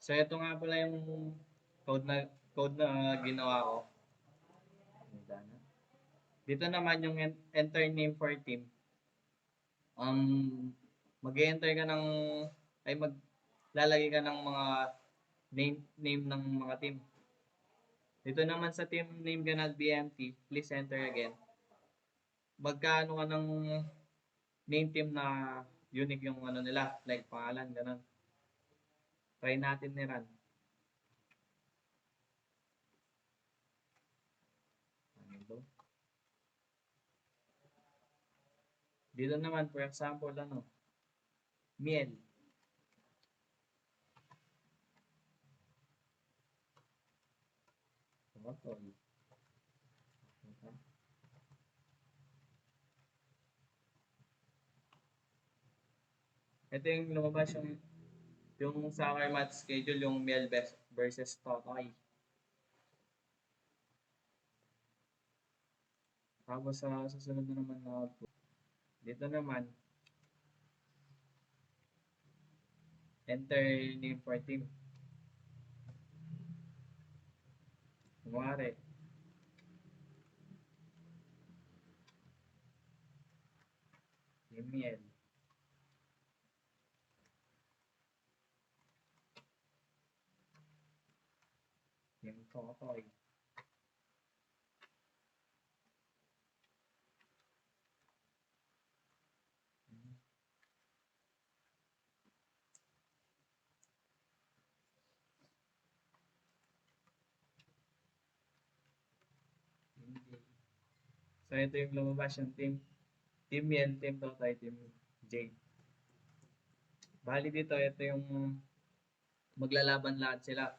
So ito nga pala yung code na ginawa ko. Dito naman yung enter name for team. Mag-enter ka ng maglalagay ka ng mga name ng mga team. Dito naman sa team name ganad BMT, please enter again. Magkaano ka ng name team na unique yung ano nila, like pangalan, ganun. Try natin ni Ran. Dito naman, for example, miel. Ito yung lumabas yung soccer match schedule, yung miel versus Totoy. Tapos sa susunod na naman na dito naman, enter name for team. Kumari, yung miel. Yung Totoy. So ito yung lumabas yung team. Team Miel, Team Totoy, Team J. Bali dito, ito yung maglalaban lahat sila.